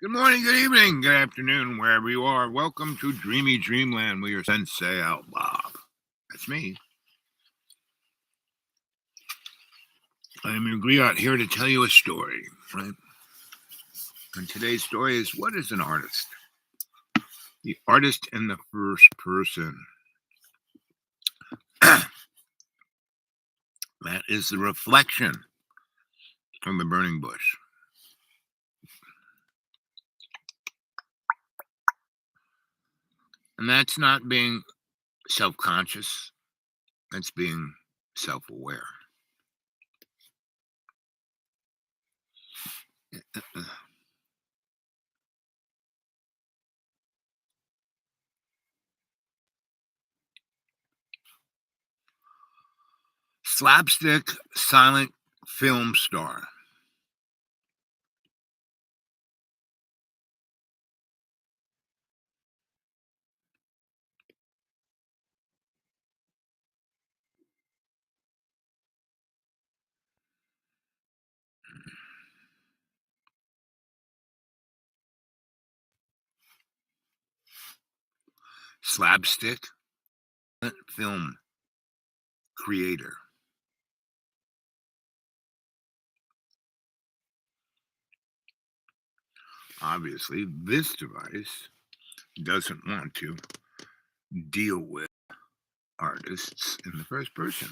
Good morning, good evening, good afternoon, wherever you are. Welcome to Dreamy Dreamland with your Sensei Al Bob. That's me. I am your griot here to tell you a story, right? And today's story is, what is an artist? The artist in the first person. That is the reflection from the burning bush. And that's not being self-conscious, that's being self-aware. Slapstick silent film star. Slapstick film creator. Obviously, this device doesn't want to deal with artists in the first person.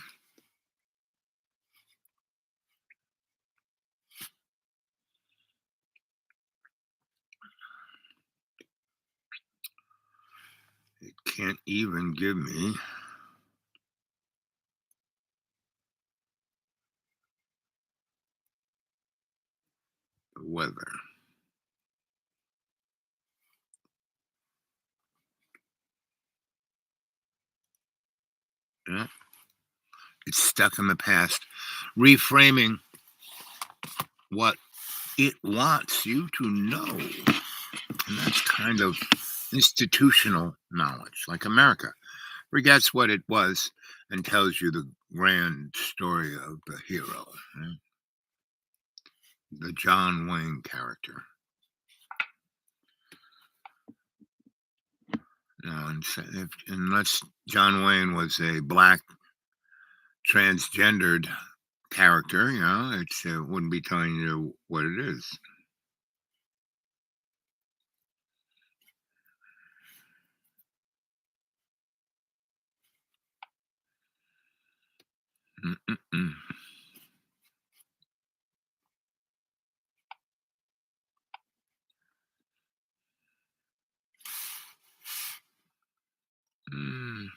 It can't even give me the weather. Yeah. It's stuck in the past, reframing what it wants you to know. And that's kind of institutional knowledge, like America forgets what it was and tells you the grand story of the hero, right? The John Wayne character. Unless John Wayne was a black transgendered character, it wouldn't be telling you what it is. Mm-mm-mm. Mm.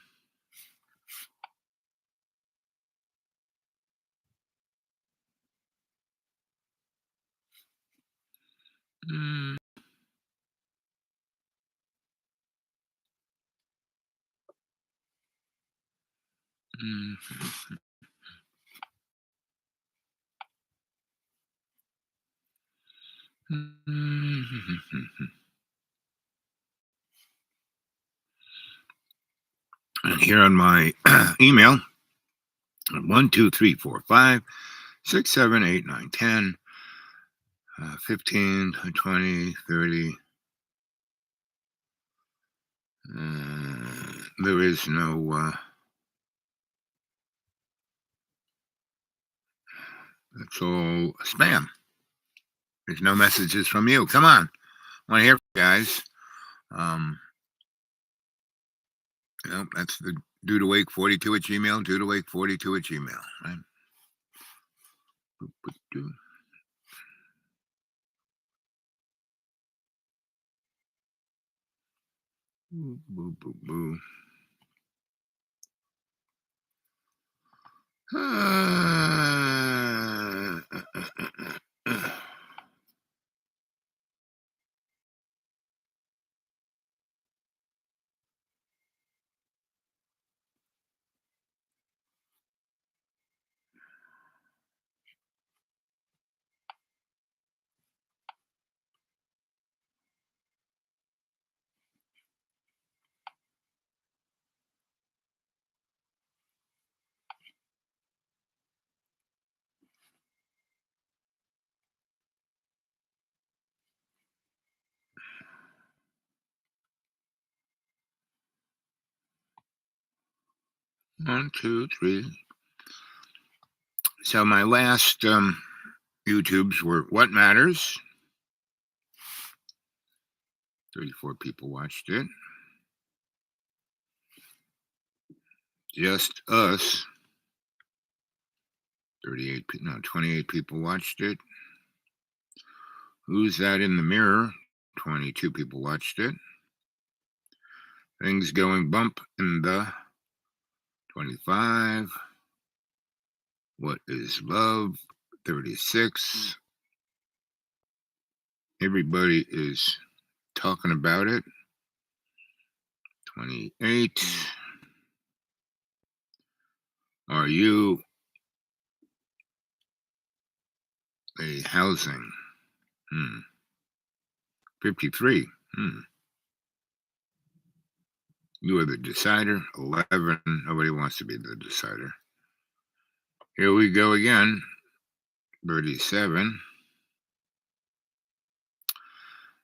Mm. Mm. Mm. And here on my email, 1, 2, 3, 4, 5, 6, 7, 8, 9, 10, 15, 20, 30. There is no, it's all spam. There's no messages from you. Come on. I want to hear from you guys. That's the dudewake42 at Gmail, dudewake42 at Gmail, right? Boo, boo, boo, boo. 1, 2, 3. So my last YouTubes were What Matters. 34 people watched it. Just Us. 28 people watched it. Who's That in the Mirror? 22 people watched it. Things Going Bump in the 25. What is Love? 36. Everybody is talking about it. 28. Are you a housing? 53. You are the decider. 11. Nobody wants to be the decider. Here we go again. 37.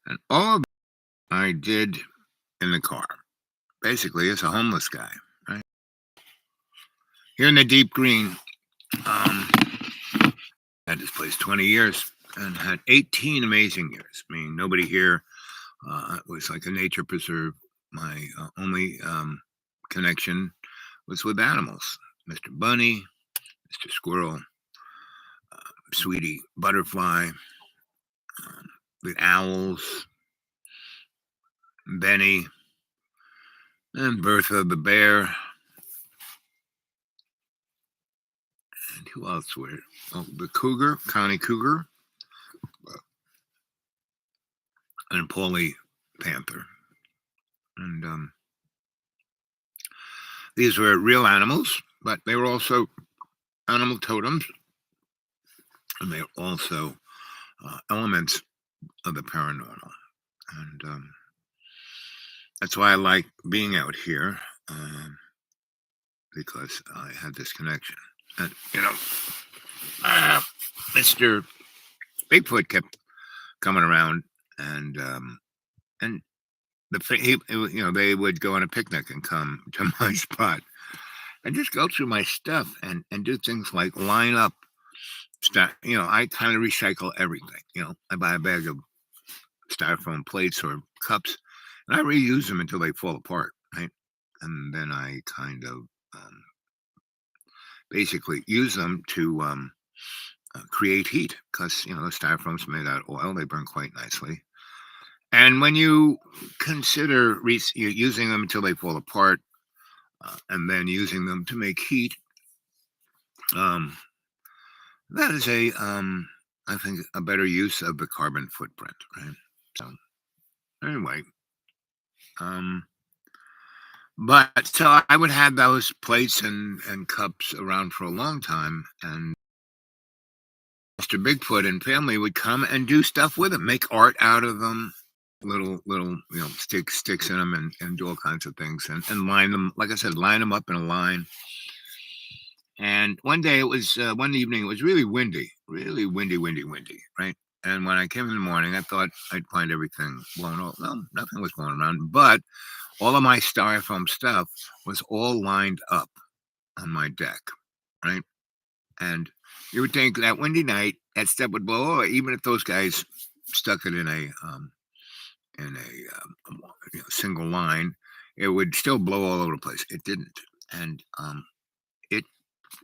And all of I did in the car. Basically, as a homeless guy, right? Here in the deep green, had this place 20 years and had 18 amazing years. I mean, nobody here. It was like a nature preserve. My only connection was with animals. Mr. Bunny, Mr. Squirrel, Sweetie Butterfly, the owls, Benny, and Bertha the bear. And who else were? Oh, the cougar, Connie Cougar, and Paulie Panther. And these were real animals, but they were also animal totems, and they were also elements of the paranormal. And that's why I like being out here, because I had this connection. And, Mr. Bigfoot kept coming around, and they would go on a picnic and come to my spot and just go through my stuff and do things like line up stuff. I kind of recycle everything. I buy a bag of styrofoam plates or cups, and I reuse them until they fall apart, right? And then I kind of basically use them to create heat, because the styrofoam's made out of oil; they burn quite nicely. And when you consider using them until they fall apart, and then using them to make heat, that is I think, a better use of the carbon footprint, right? So anyway, but so I would have those plates and cups around for a long time, and Mr. Bigfoot and family would come and do stuff with them, make art out of them, little sticks in them, and do all kinds of things, and line them, like I said, line them up in a line. And one day one evening, it was really windy, right? And when I came in the morning, I thought I'd find everything blown off. No, nothing was blown around, but all of my styrofoam stuff was all lined up on my deck, right? And you would think that windy night, that stuff would blow over, even if those guys stuck it in a single line, it would still blow all over the place. It didn't. And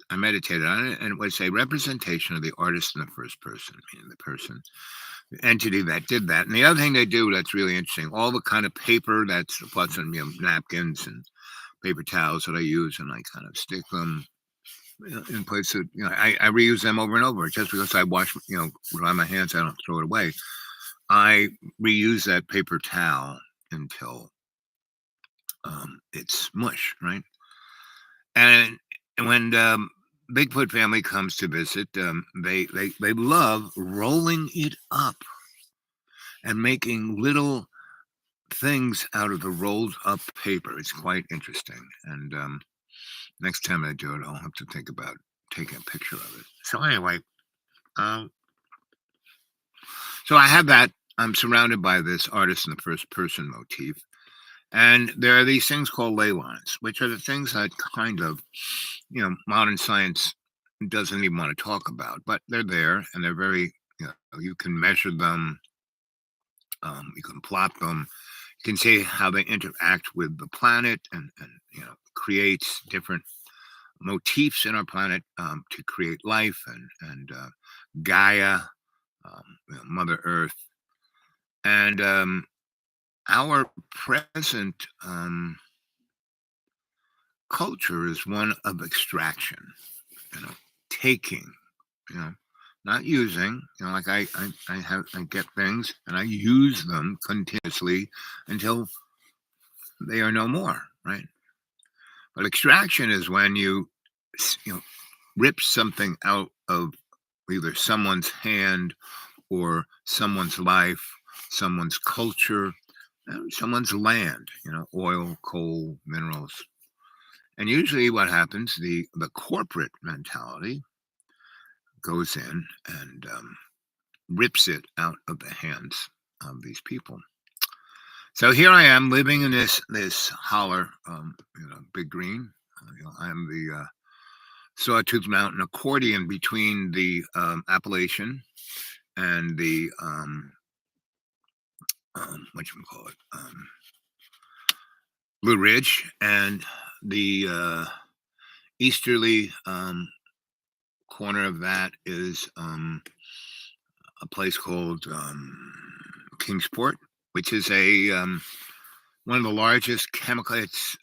I meditated on it, and it was a representation of the artist in the first person, meaning the entity that did that. And the other thing they do that's really interesting, all the kind of paper that's plus napkins and paper towels that I use, and I kind of stick them in places. I reuse them over and over. Just because I dry my hands, I don't throw it away. I reuse that paper towel until it's mush, right? And when Bigfoot family comes to visit, they love rolling it up and making little things out of the rolled up paper. It's quite interesting. And next time I do it, I'll have to think about taking a picture of it. So anyway, so I have that. I'm surrounded by this artist in the first person motif. And there are these things called ley lines, which are the things that kind of, modern science doesn't even want to talk about, but they're there and they're very, you can measure them, you can plot them, you can see how they interact with the planet, and creates different motifs in our planet, to create life, and Gaia, Mother Earth, and our present culture is one of extraction, you know, taking, you know, not using. Like I get things and I use them continuously until they are no more, right? But extraction is when you rip something out of either someone's hand or someone's life, someone's culture, someone's land, oil, coal, minerals. And usually what happens, the corporate mentality goes in and rips it out of the hands of these people. So here I am living in this holler, Big Green. I am the Sawtooth Mountain accordion between the Appalachian and the what you call it, Blue Ridge, and the easterly corner of that is a place called Kingsport, which is a one of the largest chemical. It's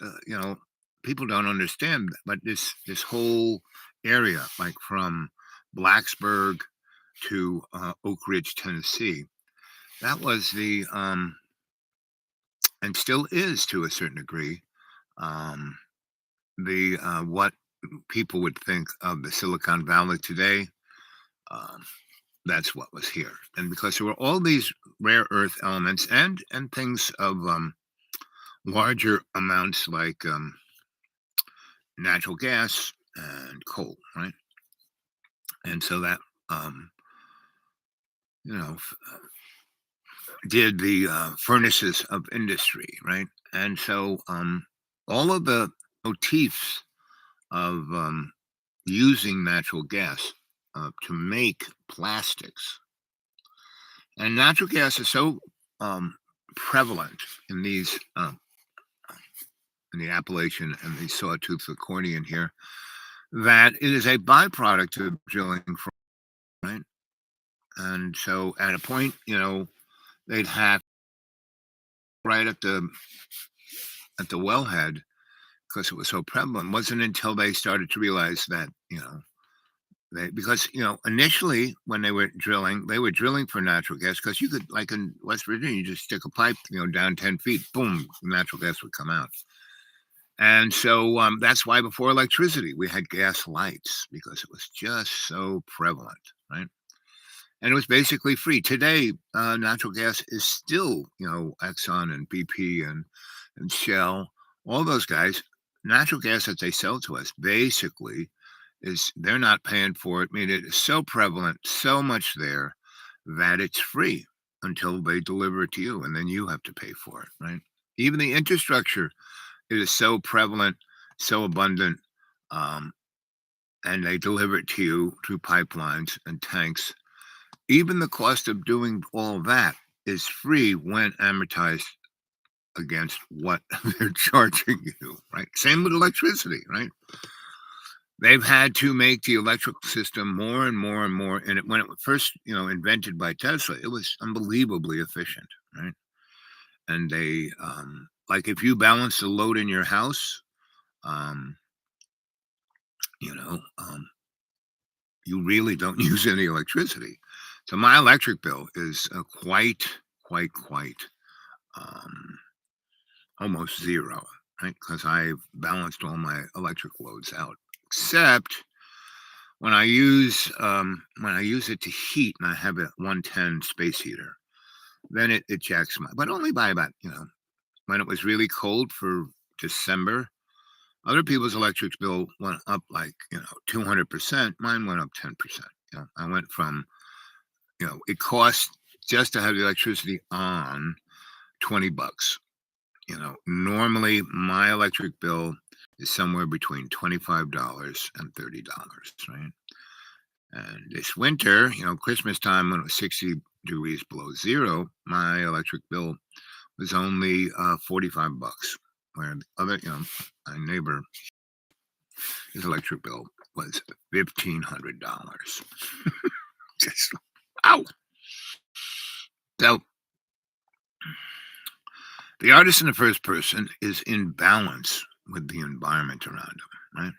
people don't understand, but this whole area, like from Blacksburg to Oak Ridge, Tennessee, that was the and still is to a certain degree, the what people would think of the Silicon Valley today. Um, that's what was here, and because there were all these rare earth elements and things of larger amounts like natural gas and coal, right? And so that you know f- did the furnaces of industry, right? And so all of the motifs of using natural gas to make plastics, and natural gas is so prevalent in these in the Appalachian and the Sawtooth accordion here, that it is a byproduct of drilling, right? And so at a point, they'd have right at the wellhead, because it was so prevalent. It wasn't until they started to realize that, because initially when they were drilling for natural gas, because you could, like in West Virginia, you just stick a pipe, down 10 feet, boom, natural gas would come out. And so that's why before electricity, we had gas lights, because it was just so prevalent, right? And it was basically free. Today, natural gas is still, Exxon and BP and Shell, all those guys. Natural gas that they sell to us basically is they're not paying for it. I mean, it is so prevalent, so much there, that it's free until they deliver it to you, and then you have to pay for it, right? Even the infrastructure, it is so prevalent, so abundant, um, and they deliver it to you through pipelines and tanks. Even the cost of doing all that is free when amortized against what they're charging you, right? Same with electricity, right? They've had to make the electrical system more and more and more. And when it was first, invented by Tesla, it was unbelievably efficient, right? And they, like if you balance the load in your house, um, you know, um, you really don't use any electricity. So my electric bill is quite um, almost zero, right? Because I've balanced all my electric loads out, except when I use it to heat, and I have a 110 space heater, then it jacks my, but only by about, when it was really cold for December. Other people's electric bill went up like 200%. Mine went up 10%. I went from it cost just to have the electricity on $20, normally my electric bill is somewhere between $25 and $30, right? And this winter, Christmas time when it was 60 degrees below zero, my electric bill was only $45, where the other, my neighbor, his electric bill was $1,500. Just wow. So the artist in the first person is in balance with the environment around him, right?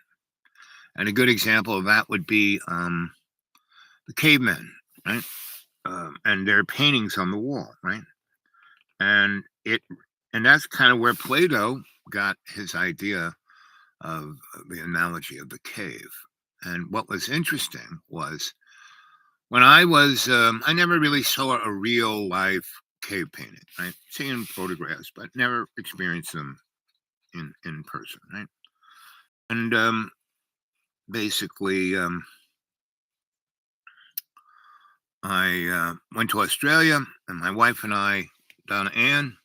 And a good example of that would be the cavemen, right? And their paintings on the wall, right? And that's kind of where Plato got his idea of the analogy of the cave. And what was interesting was when I never really saw a real life cave painting, right? Seeing photographs, but never experienced them in person, right? And basically, I went to Australia, and my wife and I, Donna Ann,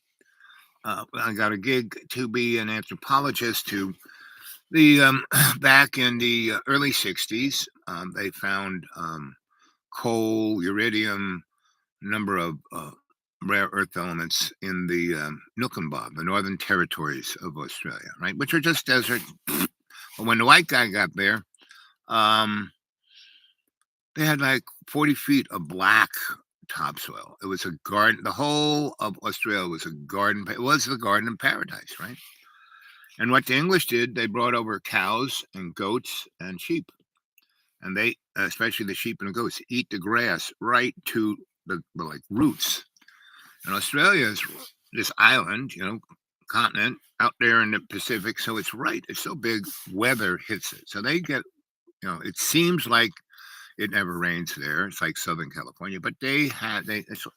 I got a gig to be an anthropologist to the back in the early 60s. They found coal, uridium, number of rare earth elements in the Newfoundland, the Northern Territories of Australia, right, which are just desert. But when the white guy got there, they had like 40 feet of black topsoil. It was a garden. The whole of Australia was a garden. It was the garden of paradise, right? And what the English did, they brought over cows and goats and sheep. And they, especially the sheep and the goats, eat the grass right to the like roots. And Australia is this island, continent out there in the Pacific. So it's right. It's so big, weather hits it. So they get, it seems like it never rains there. It's like Southern California, but it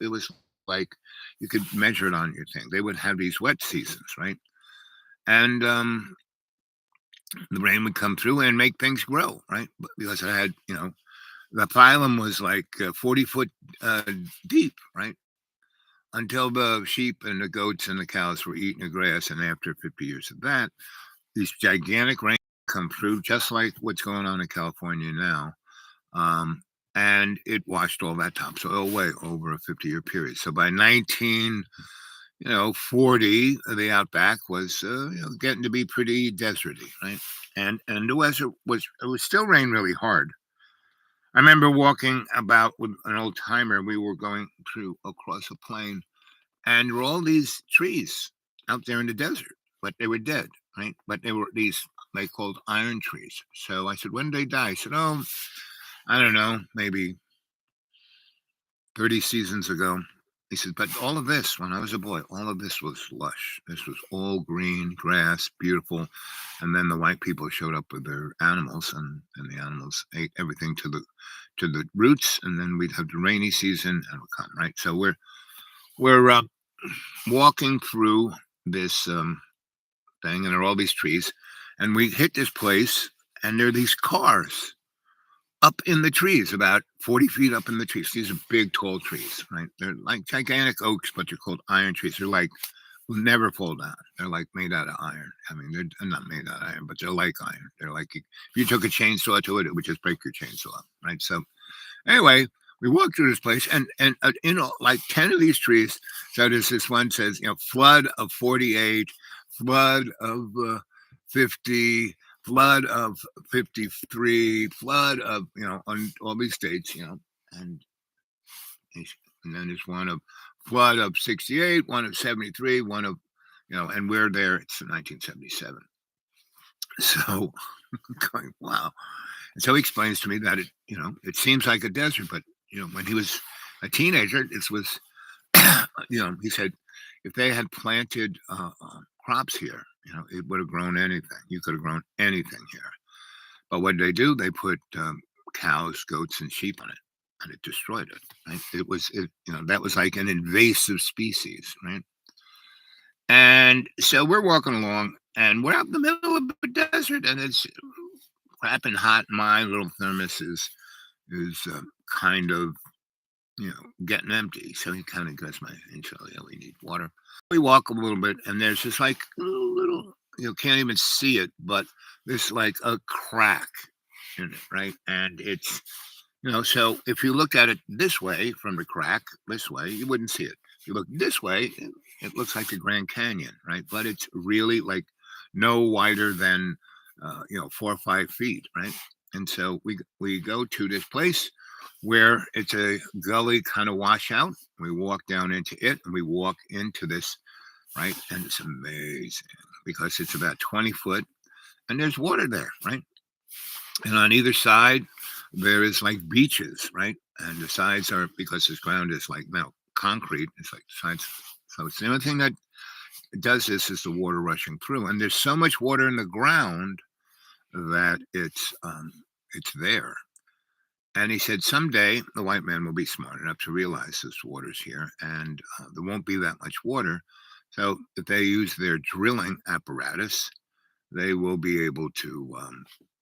was like you could measure it on your thing. They would have these wet seasons, right? And the rain would come through and make things grow, right? Because it had, the phylum was like 40 foot deep, right? Until the sheep and the goats and the cows were eating the grass. And after 50 years of that, these gigantic rains come through, just like what's going on in California now. And it washed all that topsoil away over a 50-year period. So by 1940, the outback was getting to be pretty deserty, right? And the weather it was still rain really hard. I remember walking about with an old timer. We were going across a plain, and there were all these trees out there in the desert, but they were dead, right? But they were they called iron trees. So I said, when did they die? I said, oh, I don't know, maybe 30 seasons ago. He said, but all of this, when I was a boy, all of this was lush. This was all green, grass, beautiful. And then the white people showed up with their animals, and the animals ate everything to the roots. And then we'd have the rainy season and it would come, right? So we're walking through this thing, and there are all these trees. And we hit this place, and there are these cars up in the trees, about 40 feet up in the trees. These are big, tall trees, right? They're like gigantic oaks, but they're called iron trees. They're like, will never fall down. They're like made out of iron. I mean, they're not made out of iron, but they're like iron. They're like, if you took a chainsaw to it, it would just break your chainsaw up, right? So anyway, we walked through this place, and like 10 of these trees. So there's this one says, flood of 48, flood of 50, flood of 53, flood of, on all these dates, and then there's one of flood of 68, one of 73, one of, and we're there, it's 1977. So going, wow. And so he explains to me that it seems like a desert, but, when he was a teenager, this was, he said, if they had planted crops here, it would have grown anything. You could have grown anything here. But what did they do? They put cows, goats, and sheep on it, and it destroyed it. Right? That was like an invasive species, right? And so we're walking along, and we're out in the middle of the desert, and it's crapping hot. My little thermos is kind of, getting empty. So he kind of goes, my and so yeah, we need water. We walk a little bit, and there's just like a little, can't even see it, but there's like a crack in it, right? And it's, so if you look at it this way from the crack, this way, you wouldn't see it. If you look this way, it looks like the Grand Canyon, right? But it's really like no wider than 4 or 5 feet, right? And so we go to this place where it's a gully kind of washout. We walk down into it, and we walk into this, right? And it's amazing because it's about 20 foot, and there's water there, right? And on either side, there is like beaches, right? And the sides are, because this ground is like now concrete. It's like sides. So it's the only thing that does this is the water rushing through, and there's so much water in the ground that it's there. And he said someday the white man will be smart enough to realize this water's here, and there won't be that much water. So if they use their drilling apparatus, they will be able to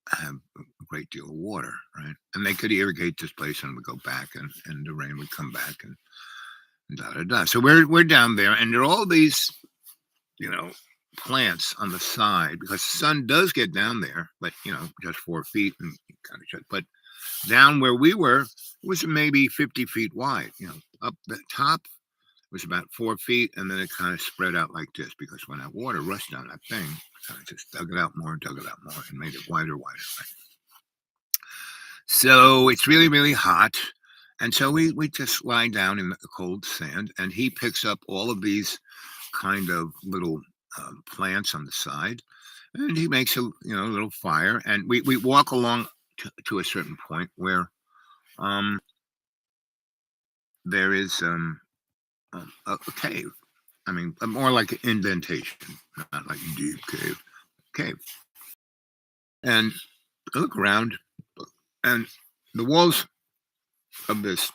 have a great deal of water, right? And they could irrigate this place, and would go back, and the rain would come back, and da da da. So we're down there, and there are all these, plants on the side, because the sun does get down there, but just 4 feet, and kind of shut. But down where we were, it was maybe 50 feet wide. Up the top was about 4 feet, and then it kind of spread out like this, because when that water rushed down that thing, kind of just dug it out more, and made it wider. Right? So it's really, really hot. And so we just lie down in the cold sand, and he picks up all of these kind of little plants on the side, and he makes a little fire, and we walk along to a certain point where there is a cave. I mean, more like an indentation, not like a deep cave. And I look around, and the walls of this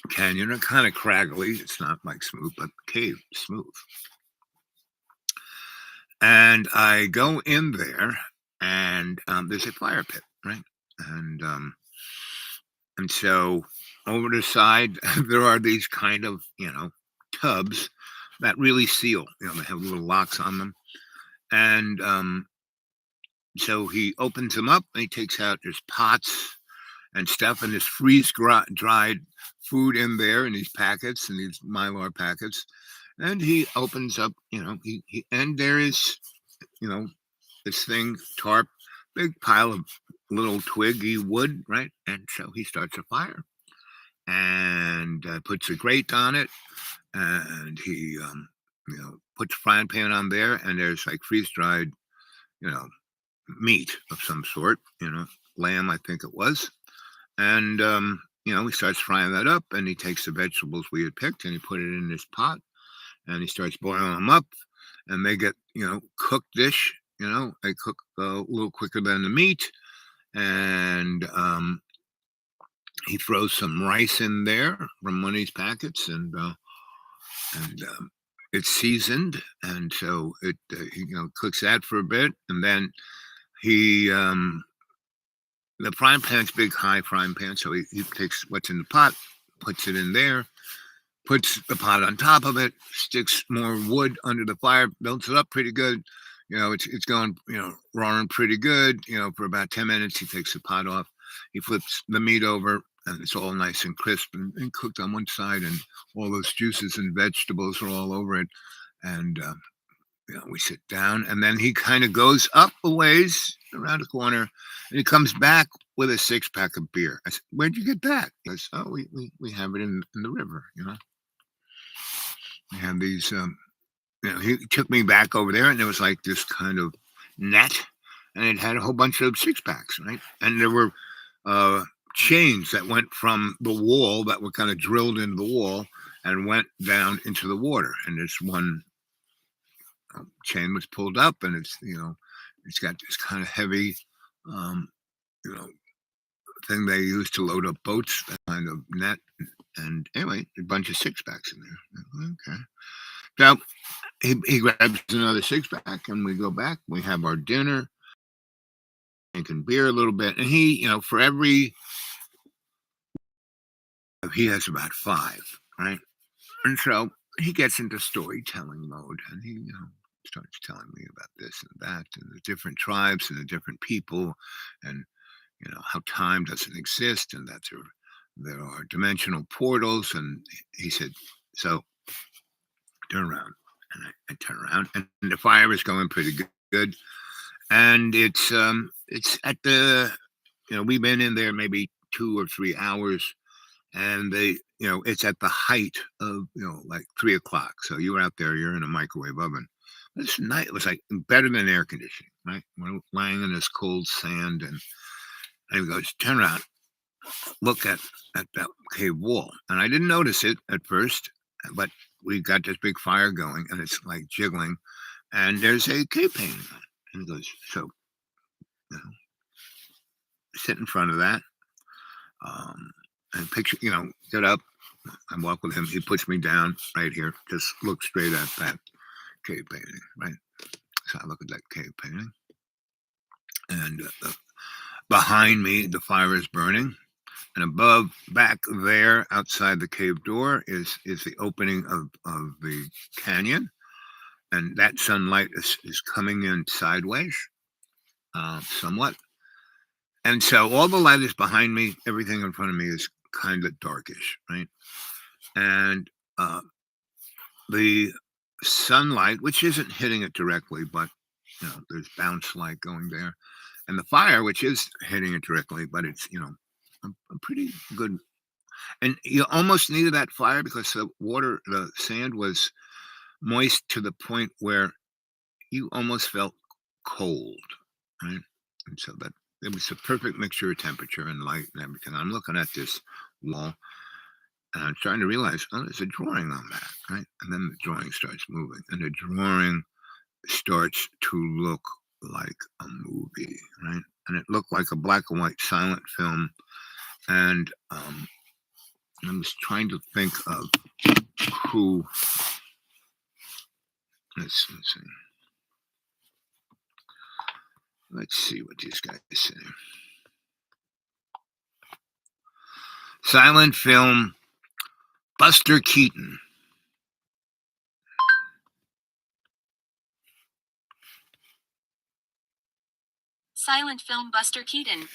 canyon are kind of craggly. It's not like smooth, but the cave is smooth. And I go in there, and there's a fire pit, right? And so over the side, there are these kind of tubs that really seal. They have little locks on them, and so he opens them up, and he takes out there's pots and stuff, and there's dried food in there in these packets, and these Mylar packets. And he opens up, and there is, this thing, tarp, big pile of little twiggy wood, right? And so he starts a fire, and puts a grate on it, and he, puts a frying pan on there, and there's like freeze-dried, meat of some sort, lamb, I think it was. And, he starts frying that up, and he takes the vegetables we had picked, and he put it in this pot, and he starts boiling them up, and they get, cooked-ish, they cook a little quicker than the meat. And he throws some rice in there from one of these packets, and it's seasoned, and so it cooks that for a bit, and then he the frying pan's big, high frying pan, so he takes what's in the pot, puts it in there, puts the pot on top of it, sticks more wood under the fire, builds it up pretty good. It's going, roaring pretty good. For about 10 minutes, he takes the pot off. He flips the meat over, and it's all nice and crisp and cooked on one side, and all those juices and vegetables are all over it. And we sit down, and then he kind of goes up a ways around the corner, and he comes back with a 6-pack of beer. I said, "Where'd you get that?" He goes, "Oh, we have it in the river. We have these." He took me back over there, and there was like this kind of net, and it had a whole bunch of 6-packs, right? And there were chains that went from the wall, that were kind of drilled into the wall, and went down into the water. And this one chain was pulled up, and it's got this kind of heavy, you know, thing they use to load up boats, that kind of net. And anyway, a bunch of 6-packs in there. Okay. So he grabs another 6-pack, and we go back. We have our dinner, drinking beer a little bit. And he, for every he has about five, right? And so he gets into storytelling mode, and he starts telling me about this and that, and the different tribes and the different people, and how time doesn't exist, and that there are dimensional portals. And he said, so turn around. And I turn around, and the fire is going pretty good. And it's at the we've been in there maybe 2 or 3 hours, and it's at the height of like 3 o'clock. So you were out there, you're in a microwave oven. This night it was like better than air conditioning, right? We're lying in this cold sand, and he goes, turn around, look at that cave wall. And I didn't notice it at first, but we got this big fire going, and it's like jiggling, and there's a cave painting on it. And he goes, so you know, sit in front of that, and picture, get up. I walk with him. He puts me down right here. Just look straight at that cave painting, right? So I look at that cave painting, and behind me, the fire is burning, and above, back there, outside the cave door, is the opening of the canyon, and that sunlight is coming in sideways, somewhat, and so all the light is behind me. Everything in front of me is kind of darkish, right? And the sunlight, which isn't hitting it directly, but there's bounce light going there, and the fire, which is hitting it directly, but it's a pretty good. And you almost needed that fire because the sand was moist to the point where you almost felt cold, right? And so that it was a perfect mixture of temperature and light and everything. I'm looking at this wall, and I'm trying to realize, oh, there's a drawing on that, right? And then the drawing starts moving, and the drawing starts to look like a movie, right? And it looked like a black and white silent film. And I was trying to think of who. Let's see. Let's see what these guys say. Silent film, Buster Keaton. Silent film, Buster Keaton.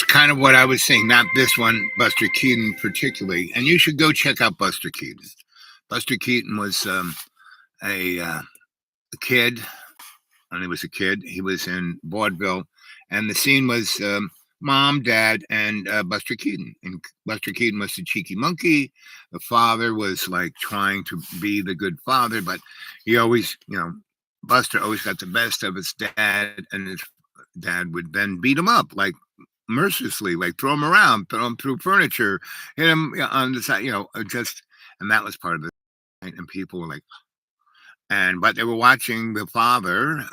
kind of what I was saying. Not this one, Buster Keaton particularly. And you should go check out Buster Keaton. Buster Keaton was a kid. When he was a kid, he was in vaudeville, and the scene was mom, dad, and Buster Keaton. And Buster Keaton was the cheeky monkey. The father was like trying to be the good father, but he always, Buster always got the best of his dad, and his dad would then beat him up like mercilessly, like throw him around, throw him through furniture, hit him on the side, just, and that was part of the thing. And people were like, but they were watching the father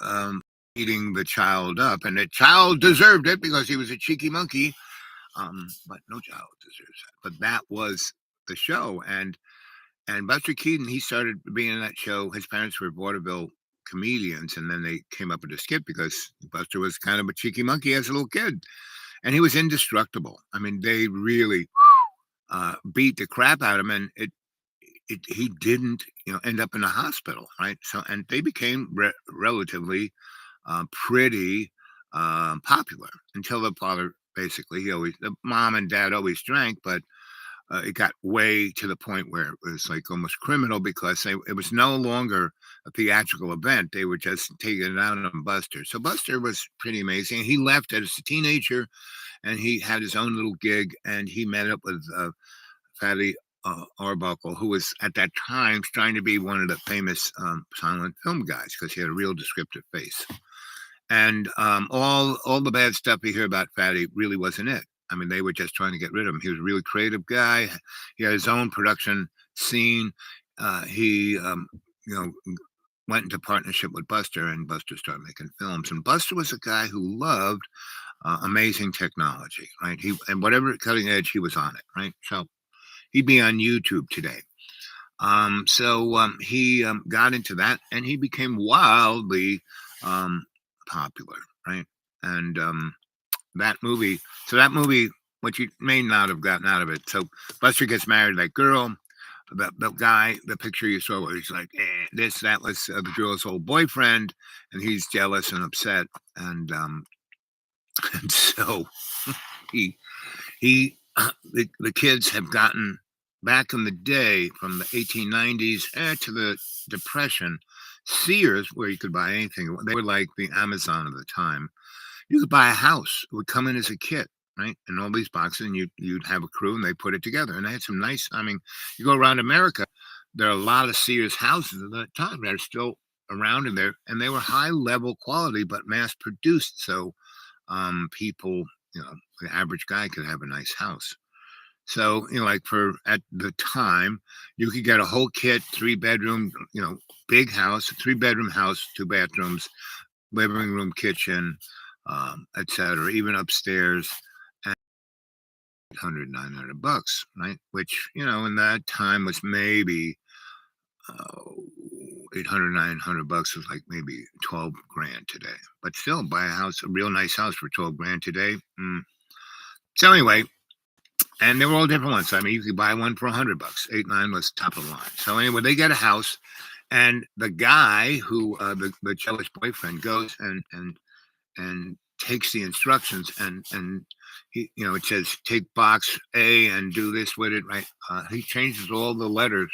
beating the child up, and the child deserved it because he was a cheeky monkey. But no child deserves that. But that was the show, and Buster Keaton, he started being in that show. His parents were vaudeville comedians, and then they came up with a skit because Buster was kind of a cheeky monkey as a little kid, and he was indestructible. I mean, they really beat the crap out of him, and he didn't end up in a hospital, right? So, and they became relatively pretty popular until the father, basically, the mom and dad always drank, but it got way to the point where it was like almost criminal because it was no longer a theatrical event. They were just taking it out on Buster. So Buster was pretty amazing. He left as a teenager, and he had his own little gig, and he met up with Fatty Arbuckle, who was at that time trying to be one of the famous silent film guys because he had a real descriptive face. And all the bad stuff we hear about Fatty really wasn't it. I mean, they were just trying to get rid of him. He was a really creative guy. He had his own production scene. He went into partnership with Buster, and Buster started making films. And Buster was a guy who loved amazing technology, right? And whatever cutting edge, he was on it, right? So he'd be on YouTube today. So he got into that, and he became wildly popular, right? And that movie, what you may not have gotten out of it. So Buster gets married to that girl. The guy, the picture you saw where he's like, that was the girl's old boyfriend, and he's jealous and upset. And and so he the kids have gotten, back in the day from the 1890s to the Depression, Sears, where you could buy anything, they were like the Amazon of the time. You could buy a house. It would come in as a kit, right? And all these boxes, and you'd have a crew, and they put it together. And they had some nice, I mean, you go around America, there are a lot of Sears houses at that time that are still around in there, and they were high level quality, but mass produced. So people, the average guy could have a nice house. So, like at the time, you could get a whole kit, 3-bedroom, big house, 3-bedroom house, 2 bathrooms, living room, kitchen, etc., even upstairs, at 800, $900, right? Which, in that time was maybe 800, $900 was like maybe 12 grand today. But still, buy a real nice house for 12 grand today. So anyway, and they were all different ones. I mean, you could buy one for $100. 8-9 was top of the line. So anyway, they get a house, and the guy who the jealous boyfriend goes and takes the instructions, and he, it says take box A and do this with it, right? He changes all the letters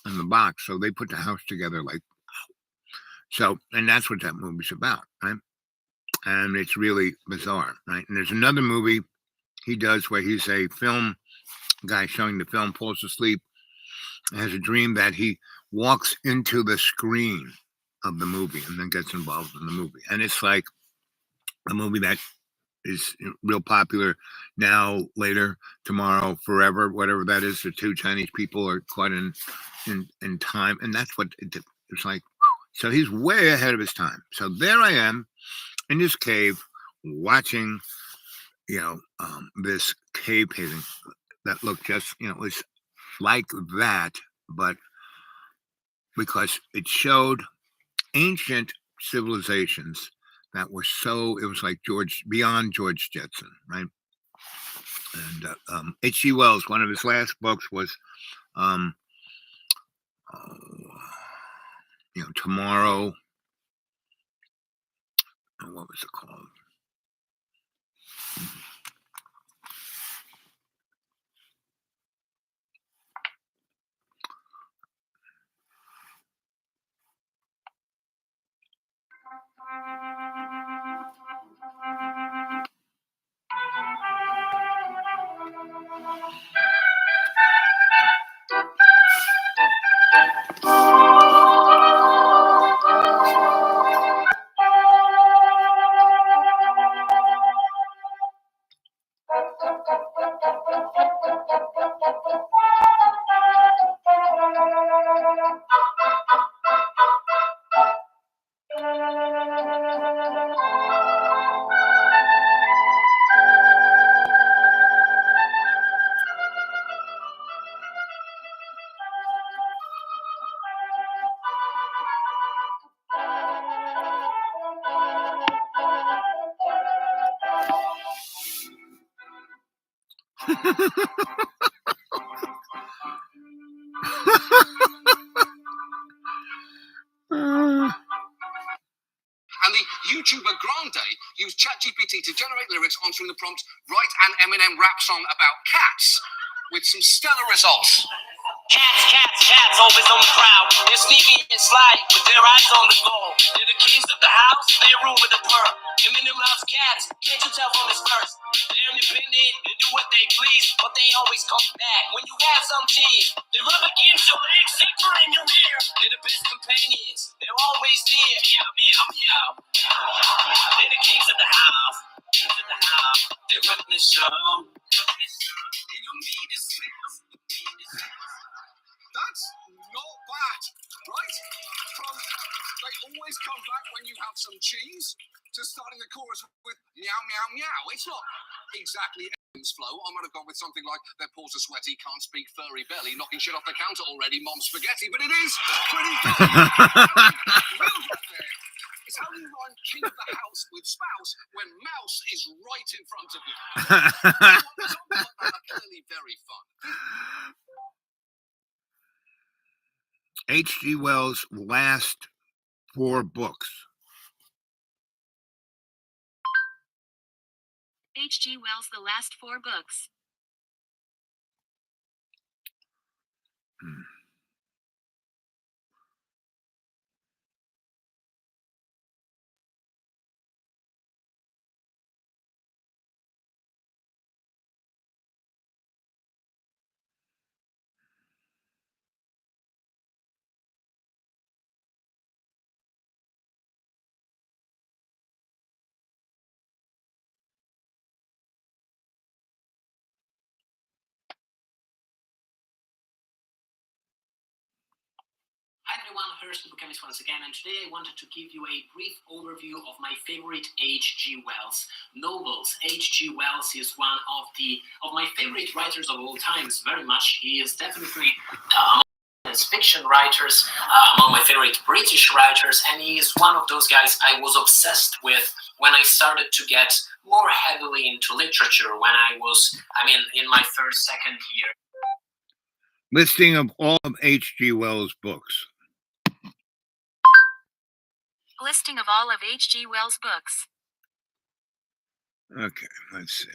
in the box, so they put the house together like so, and that's what that movie's about, right? And it's really bizarre, right? And there's another movie he does where he's a film guy showing the film, falls asleep, has a dream that he walks into the screen of the movie and then gets involved in the movie. And it's like a movie that is real popular now, later, tomorrow, forever, whatever that is. The two Chinese people are caught in time, and that's what it's like. So he's way ahead of his time. So there I am in this cave watching, this cave painting that looked just, it was like that, but because it showed ancient civilizations that were it was like beyond George Jetson, right? And H.G. Wells, one of his last books was, Tomorrow, what was it called? And the YouTuber Grande used ChatGPT to generate lyrics answering the prompt, write an Eminem rap song about cats, with some stellar results. Cats, cats, cats, always on the prowl. They're sneaky and sly with their eyes on the goal. They're the kings of the house, they rule with a purr. Eminem loves cats, can't you tell from his verse? They're independent, they do what they please, but they always come back when you have some cheese. They rub against your legs, they purr in your ear. They're the best companions, they're always near. Meow, meow, meow. They're the kings of the house, kings of the house. They run the show. They don't need a sound. That's not bad, right? From they always come back when you have some cheese to starting the chorus with meow, meow, meow. It's not exactly Eminem's flow. I might have gone with something like their paws are sweaty, can't speak, furry belly, knocking shit off the counter already, mom's spaghetti, but it is pretty good. Real good there. It's how you rhyme king of the house with spouse when mouse is right in front of you. Something like that are clearly very fun. H.G. Wells' last 4 books. H.G. Wells' The Last 4 Books. Hi everyone, Hurst the Bookchemist once again, and today I wanted to give you a brief overview of my favorite H.G. Wells novels. H.G. Wells is one of my favorite writers of all times, very much. He is definitely among fiction writers, among my favorite British writers, and he is one of those guys I was obsessed with when I started to get more heavily into literature when in my first, second year. Listing of all of H.G. Wells' books. Listing of all of H.G. Wells' books. Okay, let's see.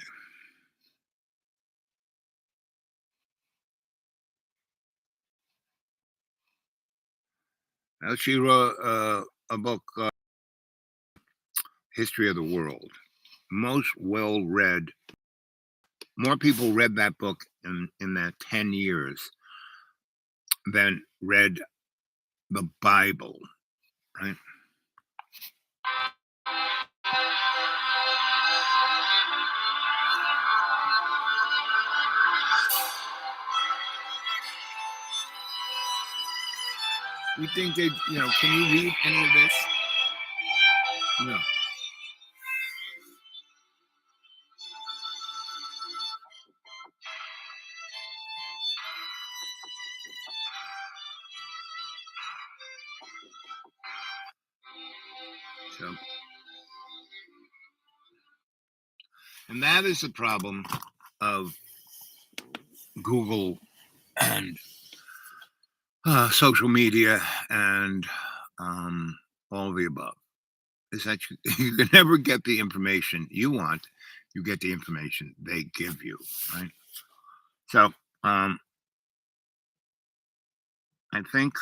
Now she wrote a book, History of the World. Most well read. More people read that book in that 10 years than read the Bible, right? You think they, can you read any of this? No. So, and that is the problem of Google and social media and all of the above. Is that you can never get the information you want. You get the information they give you, right? So I think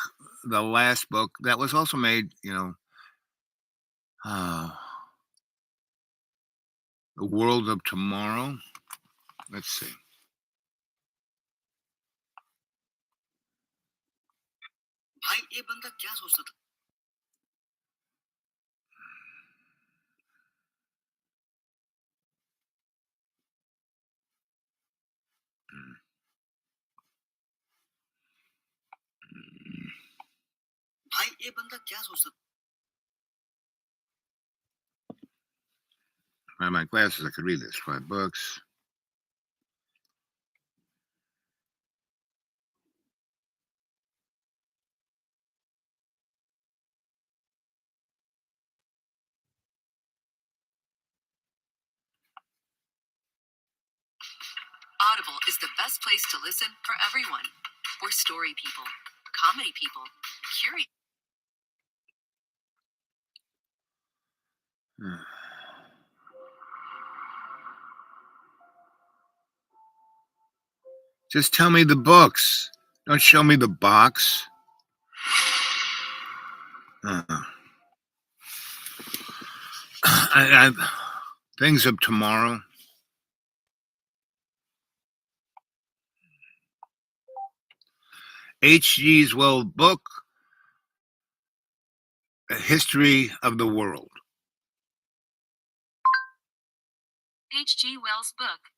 the last book that was also made, Oh, the world of tomorrow. Let's see. भाई ये बंदा क्या सोचता था भाई ये बंदा क्या सोचता If I had my glasses, I could read this. 5 books. Audible is the best place to listen for everyone. We're story people, comedy people, curious. Just tell me the books. Don't show me the box. Things of tomorrow. H.G. Wells' book, A History of the World. H.G. Wells' book.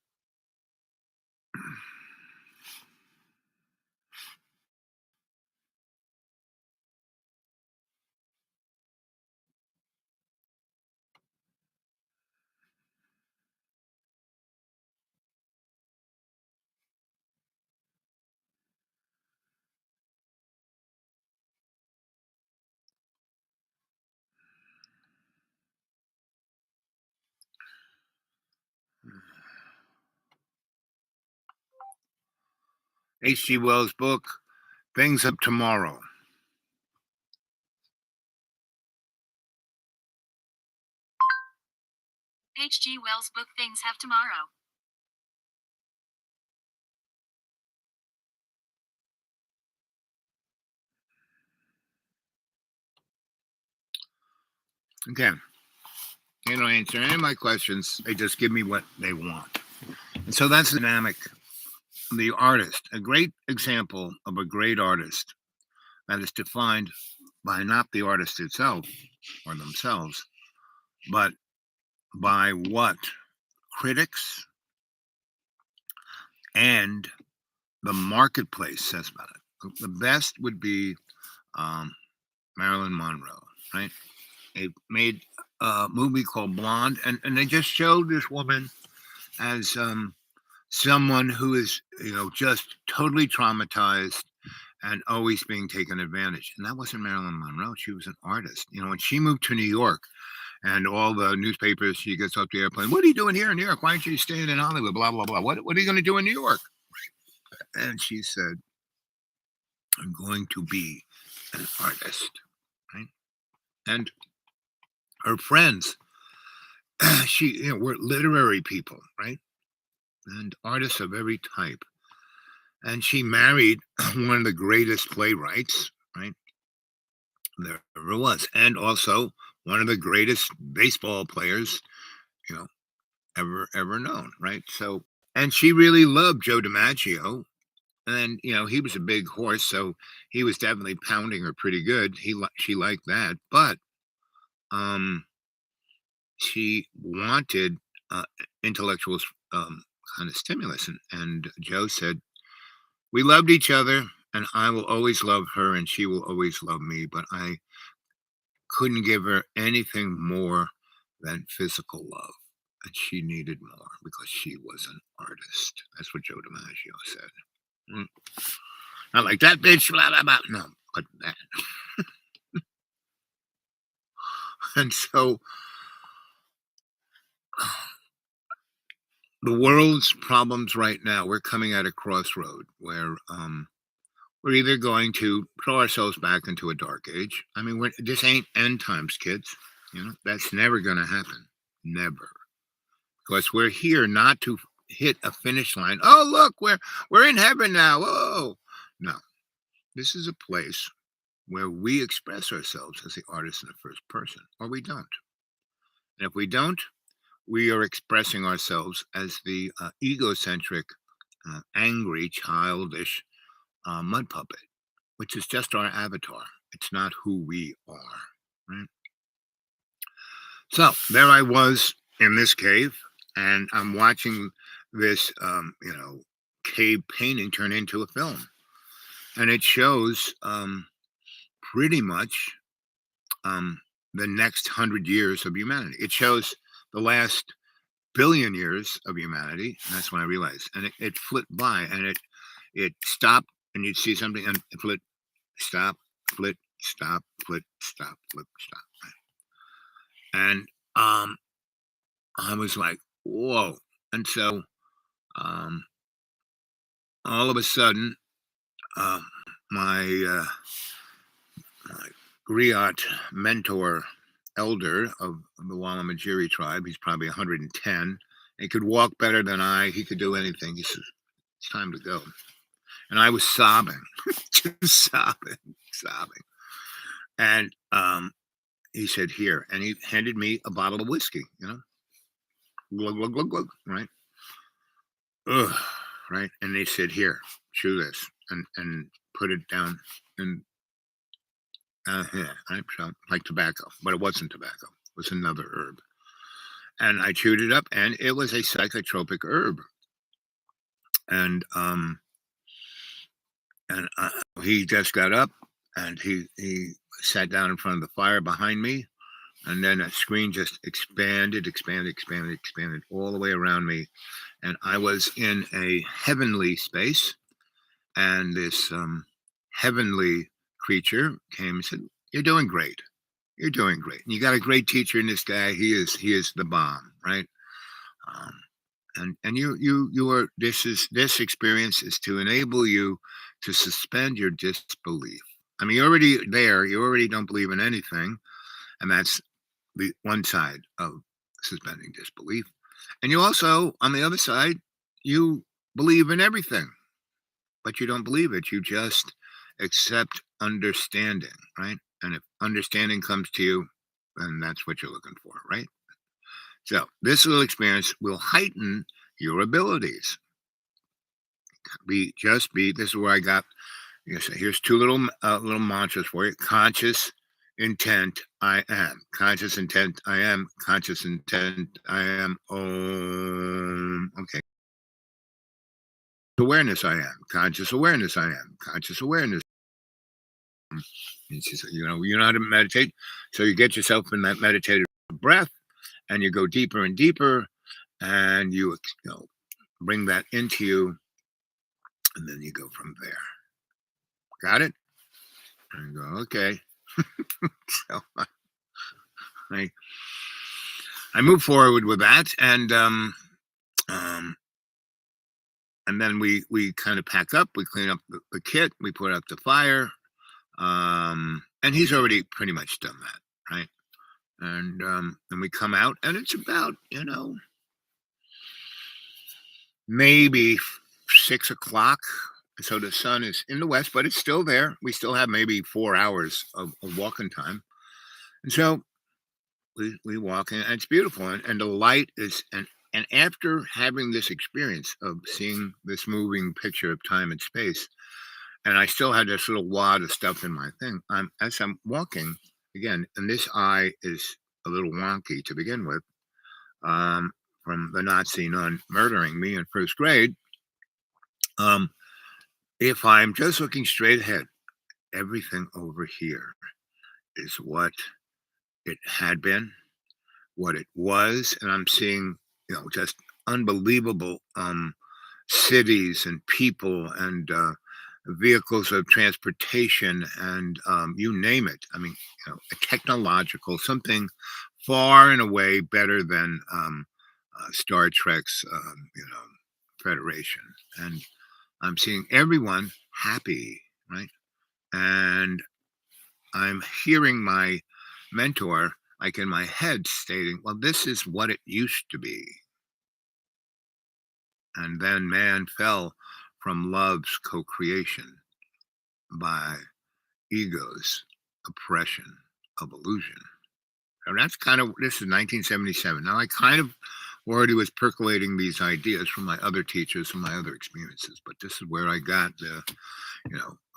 H.G. Wells' book, Things of Tomorrow. H.G. Wells' book Things Have Tomorrow. Again, they don't answer any of my questions. They just give me what they want. And so that's the dynamic. The artist, a great example of a great artist that is defined by not the artist itself or themselves, but by what critics and the marketplace says about it. The best would be Marilyn Monroe, right? They made a movie called Blonde, and they just showed this woman as someone who is, just totally traumatized and always being taken advantage. And that wasn't Marilyn Monroe. She was an artist. When she moved to New York, and all the newspapers, she gets off the airplane. What are you doing here in New York? Why aren't you staying in Hollywood? Blah, blah, blah. What are you going to do in New York? And she said, I'm going to be an artist. Right? And her friends, were literary people, right? And artists of every type. And she married one of the greatest playwrights, right? There ever was. And also one of the greatest baseball players, ever known, right? So, and she really loved Joe DiMaggio, and he was a big horse, so he was definitely pounding her pretty good. She liked that, but she wanted intellectual kind of stimulus, and Joe said, "We loved each other, and I will always love her, and she will always love me, but I couldn't give her anything more than physical love." And she needed more because she was an artist. That's what Joe DiMaggio said. Not like that bitch, blah, blah, blah. No, but that. And so the world's problems right now, we're coming at a crossroad where we're either going to throw ourselves back into a dark age. I mean, this ain't end times, kids. That's never going to happen. Never. Because we're here not to hit a finish line. Oh, look, we're in heaven now. Oh, no. This is a place where we express ourselves as the artist in the first person, or we don't. And if we don't, we are expressing ourselves as the egocentric, angry, childish mud puppet, which is just our avatar. It's not who we are. Right? So there I was in this cave, and I'm watching this, cave painting turn into a film, and it shows pretty much the next 100 years of humanity. It shows the last billion years of humanity, and that's when I realized. And it flipped by, and it stopped, and you'd see something, and it flit, stop, flit, stop, flit, stop, flip, stop. And I was like, whoa. And so all of a sudden, um, my my griot mentor elder of the Walamajiri tribe, he's probably 110. He could walk better than I. He could do anything. He said, it's time to go. And I was sobbing, just sobbing. And he said, here. And he handed me a bottle of whiskey, glug, glug, glug, glug, right? Ugh, right? And they said, here, chew this and put it down. And yeah, I felt like tobacco, but it wasn't tobacco. It was another herb. And I chewed it up, and it was a psychotropic herb. And he just got up, and he sat down in front of the fire behind me, and then a screen just expanded all the way around me, and I was in a heavenly space, and this heavenly creature came and said, you're doing great. You're doing great. And you got a great teacher in this guy. He is the bomb, right? And you are, this experience is to enable you to suspend your disbelief. I mean, you're already there. You already don't believe in anything. And that's the one side of suspending disbelief. And you also, on the other side, you believe in everything, but you don't believe it. You just accept understanding, right? And if understanding comes to you, then that's what you're looking for, right? So this little experience will heighten your abilities. This is where I got, here's two little mantras for you. Conscious intent, I am. Conscious intent, I am. Conscious intent, I am. Okay. Awareness, I am. Conscious awareness, I am. Conscious awareness. You know how to meditate, so you get yourself in that meditative breath, and you go deeper and deeper, and you bring that into you, and then you go from there. Got it? And go, okay. So I move forward with that, and then we kind of pack up, we clean up the kit, we put out the fire, and he's already pretty much done that, right? And we come out, and it's about maybe 6 o'clock. So the sun is in the west, but it's still there. We still have maybe 4 hours of walking time. And so we walk, and it's beautiful. And the light is, and after having this experience of seeing this moving picture of time and space, and I still had this little wad of stuff in my thing, as I'm walking, again, and this eye is a little wonky to begin with, from the Nazi nun murdering me in first grade. If I'm just looking straight ahead, everything over here is what it had been, what it was, and I'm seeing, just unbelievable cities and people and vehicles of transportation and you name it. I mean, a technological, something far and away better than Star Trek's, Federation. And I'm seeing everyone happy, right? And I'm hearing my mentor, like in my head, stating, well, this is what it used to be. And then man fell from love's co-creation by ego's oppression of illusion. And that's kind of, this is 1977. Now I kind of already was percolating these ideas from my other teachers, from my other experiences, but this is where I got the,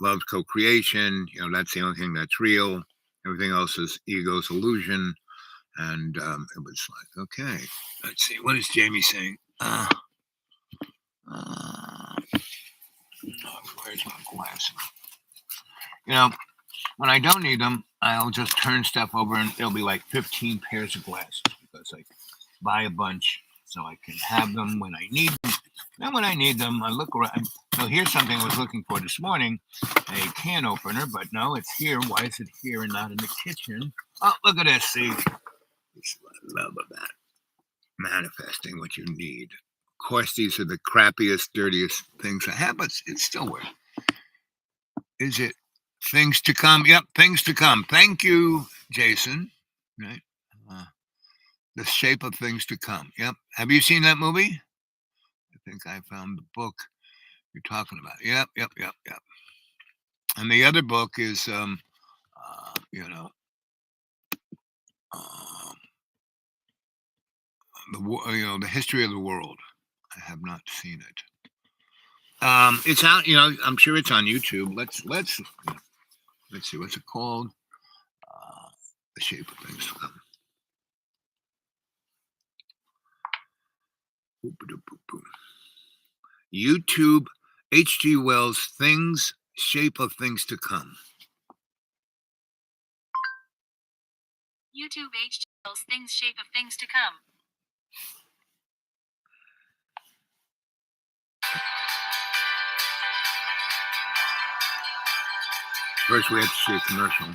love's co-creation, that's the only thing that's real. Everything else is ego's illusion. And it was like, okay, let's see, what is Jamie saying? Where's my glasses? When I don't need them, I'll just turn stuff over and it'll be like 15 pairs of glasses because I buy a bunch so I can have them when I need them. Then when I need them, I look around. So here's something I was looking for this morning, a can opener, but no, it's here. Why is it here and not in the kitchen? Oh, look at this, see? This is what I love about manifesting what you need. Of course, these are the crappiest, dirtiest things I have, but it's still worth. Is it things to come? Yep, things to come. Thank you, Jason. Right? The Shape of Things to Come. Yep. Have you seen that movie? I think I found the book you're talking about. Yep. And the other book is, the history of the world. I have not seen it. It's out. I'm sure it's on YouTube. Let's see. What's it called? The Shape of Things to Come. YouTube, H.G. Wells, Things, Shape of Things to Come. YouTube H.G. Wells Things, Shape of Things to Come. First, we have to see a commercial.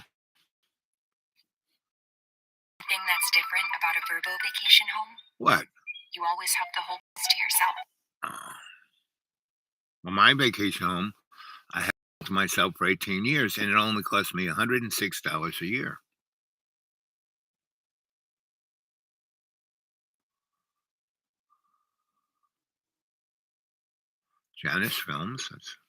Thing that's different about a Verbo vacation home? What? You always have the whole place to yourself. Well, my vacation home, I had it to myself for 18 years, and it only cost me $106 a year. Janus Films. That's right.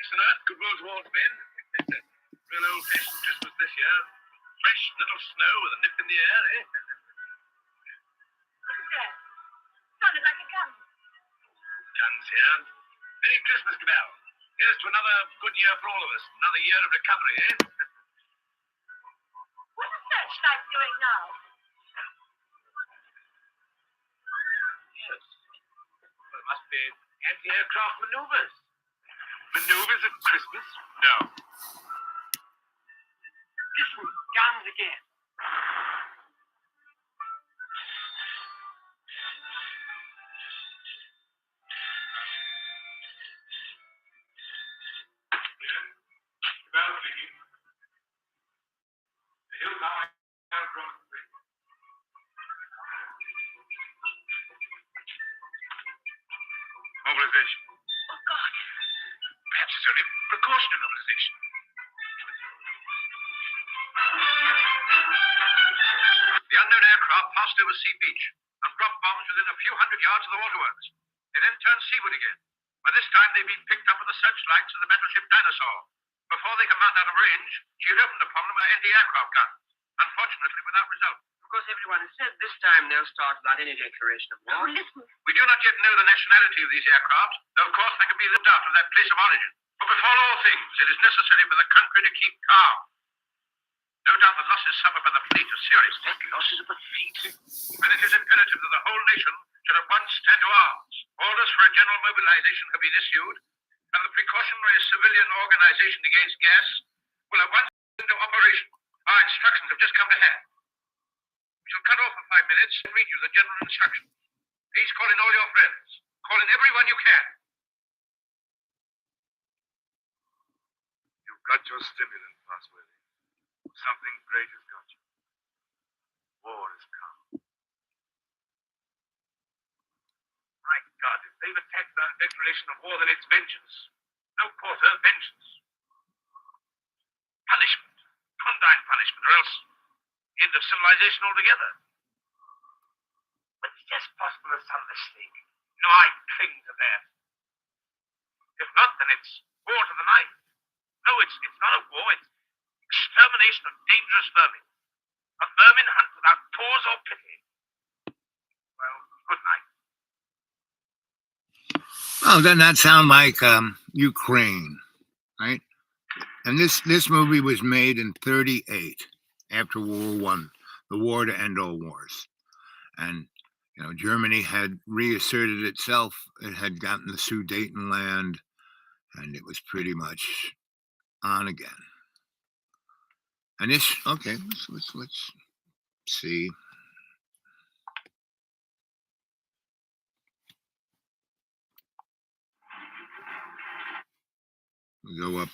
Decent good road towards Ben. Real old-fashioned Christmas this year. Fresh little snow with a nip in the air, eh? What is that? Sounded like a gun. Guns here. Merry Christmas, Canal. Here's to another good year for all of us. Another year of recovery, eh? What is Searchlight doing now? Yes. Well, it must be anti-aircraft maneuvers. Maneuvers at Christmas? No. Listen, guns again. Bell speaking. The hills are across the bridge. Mobilization. Oh, God. Perhaps it's only precautionary mobilization. The unknown aircraft passed over Sea Beach and dropped bombs within a few hundred yards of the waterworks. They then turned seaward again. By this time, they've been picked up with the searchlights of the battleship Dinosaur. Before they could mount out of range, she had opened upon them with an anti-aircraft gun. Unfortunately, without result. Of course, everyone has said this time they'll start without any declaration of Oh, war. listen. We do not yet know the nationality of these aircraft, though of course they can be looked out of their place of origin. But before all things, it is necessary for the country to keep calm. No doubt the losses suffered by the fleet are serious. What losses of the fleet? And it is imperative that the whole nation should at once stand to arms. Orders for a general mobilization have been issued, and the precautionary civilian organization against gas will at once go into operation. Our instructions have just come to hand. We shall cut off for 5 minutes and read you the general instructions. Please call in all your friends. Call in everyone you can. You've got your stimulant, Fosworthy. Something great has got you. War has come. My God, if they've attacked our declaration of war, then it's vengeance. No quarter, vengeance. Punishment. Condign punishment, or else end of civilization altogether. But it's just possible there's some mistake. You know, I cling to that. If not, then it's war to the knife. No, it's not a war, it's extermination of dangerous vermin. A vermin hunt without pause or pity. Well, good night. Well, doesn't that sound like Ukraine, right? And this movie was made in 1938, after World War I, the war to end all wars. And Germany had reasserted itself. It had gotten the Sudetenland, and it was pretty much on again. And this, okay, let's see. We go up.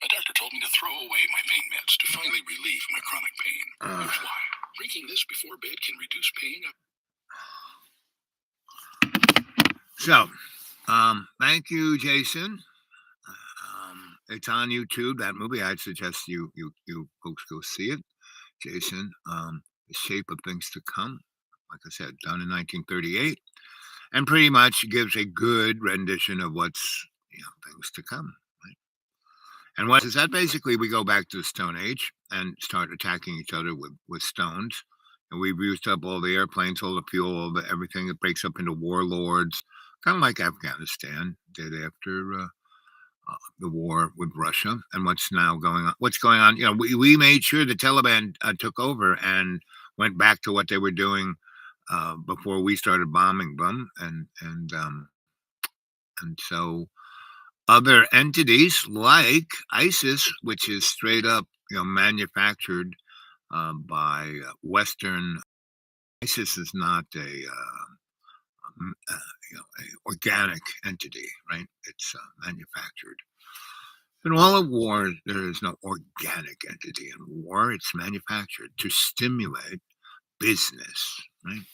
My doctor told me to throw away my pain meds to finally relieve my chronic pain. Here's why. Drinking this before bed can reduce pain. So, thank you, Jason. It's on YouTube, that movie. I'd suggest you folks go see it. Jason, The Shape of Things to Come, like I said, done in 1938, and pretty much gives a good rendition of what's things to come. Right? And what is that? Basically, we go back to the Stone Age and start attacking each other with stones. And we've used up all the airplanes, all the fuel, all the everything. It breaks up into warlords, kind of like Afghanistan did after the war with Russia. And what's now going on? What's going on? We made sure the Taliban took over and went back to what they were doing before we started bombing them, and so other entities like ISIS, which is straight up manufactured by Western. ISIS is not a organic entity, right? It's manufactured. In all of war, there is no organic entity in war. It's manufactured to stimulate business, right?